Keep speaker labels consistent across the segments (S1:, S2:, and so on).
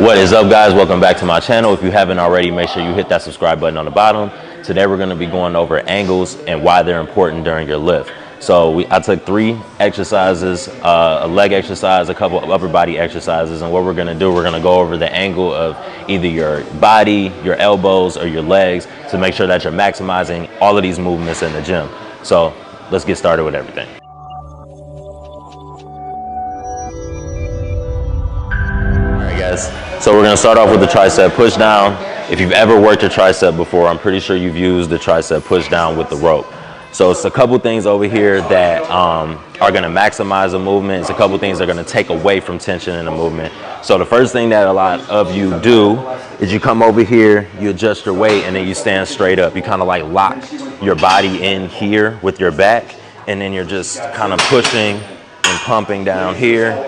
S1: What is up, guys? Welcome back to my channel. If you haven't already, make sure you hit that subscribe button on the bottom. Today we're going to be going over angles and why they're important during your lift. So I took 3 exercises, a leg exercise, a couple of upper body exercises, and what we're going to do, we're going to go over the angle of either your body, your elbows, or your legs to make sure that you're maximizing all of these movements in the gym. So let's get started with everything. So we're going to start off with the tricep push down. If you've ever worked a tricep before, I'm pretty sure you've used the tricep push down with the rope. So it's a couple things over here that are going to maximize the movement. It's a couple things that are going to take away from tension in the movement. So the first thing that a lot of you do is you come over here, you adjust your weight, and then you stand straight up. You kind of like lock your body in here with your back, and then you're just kind of pushing and pumping down here.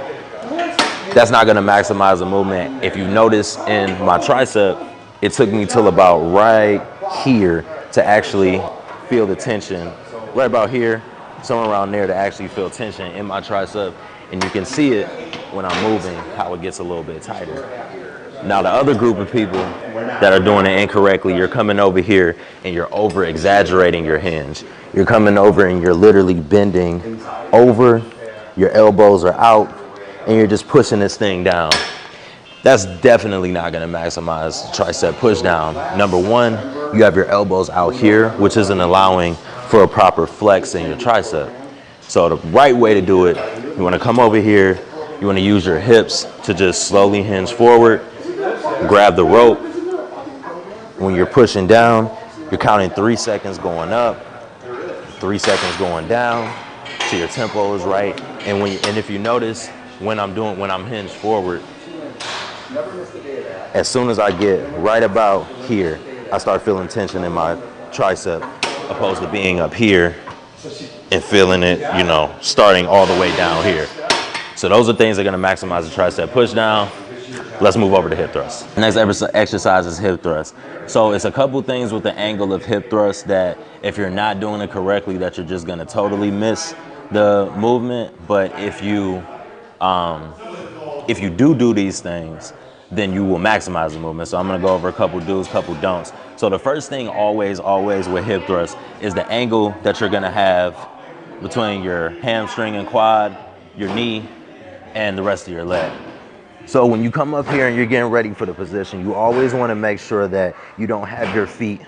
S1: That's not going to maximize the movement. If you notice in my tricep, it took me till about right here to actually feel the tension. Right about here, somewhere around there to actually feel tension in my tricep. And you can see it when I'm moving, how it gets a little bit tighter. Now the other group of people that are doing it incorrectly, you're coming over here and you're over exaggerating your hinge. You're coming over and you're literally bending over, your elbows are out, and you're just pushing this thing down. That's definitely not gonna maximize tricep push down. Number one, you have your elbows out here, which isn't allowing for a proper flex in your tricep. So the right way to do it, you wanna come over here, you wanna use your hips to just slowly hinge forward, grab the rope. When you're pushing down, you're counting 3 seconds going up, 3 seconds going down, so your tempo is right. And if you notice, when I'm hinged forward, as soon as I get right about here, I start feeling tension in my tricep, opposed to being up here and feeling it, you know, starting all the way down here. So those are things that are going to maximize the tricep push down. Let's move over to hip thrust. Next exercise is hip thrust. So it's a couple things with the angle of hip thrust that if you're not doing it correctly, that you're just going to totally miss the movement. But if you do these things, then you will maximize the movement. So I'm gonna go over a couple do's, couple don'ts. So the first thing always with hip thrust is the angle that you're gonna have between your hamstring and quad, your knee, and the rest of your leg. So when you come up here and you're getting ready for the position, you always wanna make sure that you don't have your feet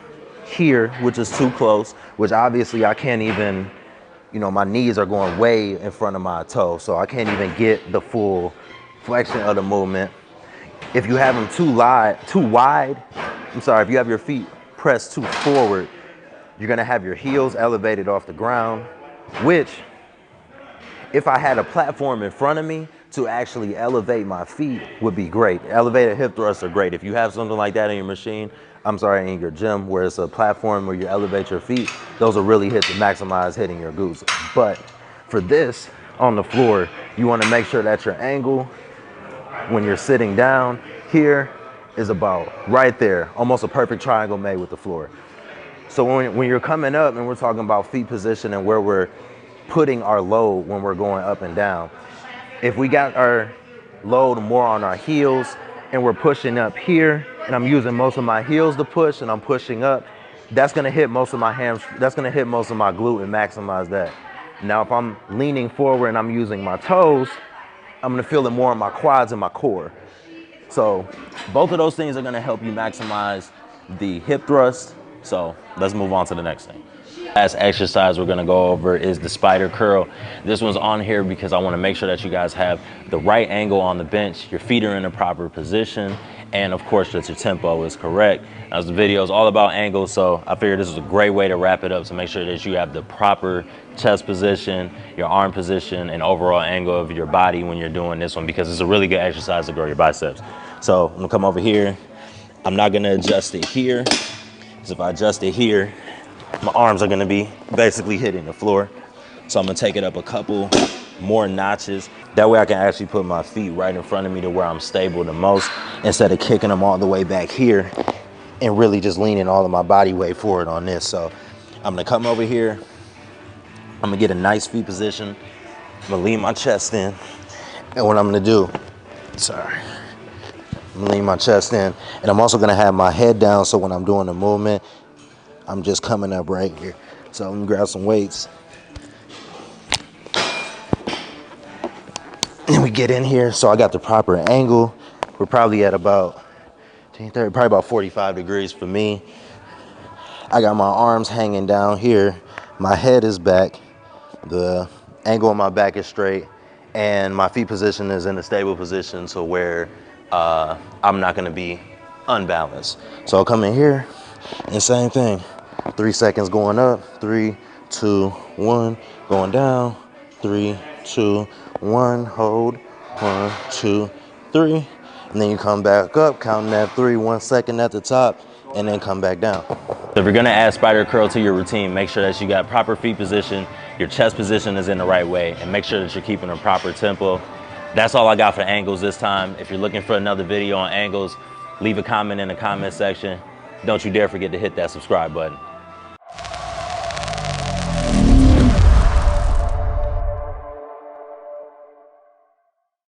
S1: here, which is too close, which obviously I can't even, you know, my knees are going way in front of my toe, so I can't even get the full flexion of the movement. If you have them too wide, if you have your feet pressed too forward, you're gonna have your heels elevated off the ground, which if I had a platform in front of me to actually elevate my feet would be great. Elevated hip thrusts are great. If you have something like that in your machine, in your gym where it's a platform where you elevate your feet, those will really hit to maximize hitting your glutes. But for this on the floor, you wanna make sure that your angle when you're sitting down here is about right there, almost a perfect triangle made with the floor. So when you're coming up and we're talking about feet position and where we're putting our load when we're going up and down, if we got our load more on our heels and we're pushing up here and I'm using most of my heels to push and I'm pushing up, that's gonna hit most of my that's gonna hit most of my glute and maximize that. Now if I'm leaning forward and I'm using my toes, I'm gonna feel it more in my quads and my core. So both of those things are gonna help you maximize the hip thrust. So let's move on to the next thing. Last exercise we're gonna go over is the Spyder curl. This one's on here because I wanna make sure that you guys have the right angle on the bench, your feet are in the proper position, and of course that your tempo is correct. As the video is all about angles, so I figured this is a great way to wrap it up to make sure that you have the proper chest position, your arm position, and overall angle of your body when you're doing this one, because it's a really good exercise to grow your biceps. So I'm gonna come over here. I'm not gonna adjust it here, because if I adjust it here, my arms are gonna be basically hitting the floor. So I'm gonna take it up a couple more notches. That way I can actually put my feet right in front of me to where I'm stable the most, instead of kicking them all the way back here and really just leaning all of my body weight forward on this. So I'm gonna come over here. I'm gonna get a nice feet position. I'm gonna lean my chest in. And what I'm gonna do,
S2: I'm gonna lean my chest in, and I'm also gonna have my head down so when I'm doing the movement, I'm just coming up right here. So I'm gonna grab some weights. And we get in here, so I got the proper angle. We're probably at about 10, 30, probably about 45 degrees for me. I got my arms hanging down here. My head is back. The angle on my back is straight, and my feet position is in a stable position to where I'm not gonna be unbalanced. So I'll come in here, and same thing. 3 seconds going up, 3, 2, 1, going down, 3, 2, 1, hold, 1, 2, 3, and then you come back up, counting that 3, 1 second at the top, and then come back down.
S1: So if you're gonna add Spyder curl to your routine, make sure that you got proper feet position, your chest position is in the right way, and make sure that you're keeping a proper tempo. That's all I got for angles this time. If you're looking for another video on angles, leave a comment in the comment section. Don't you dare forget to hit that subscribe button.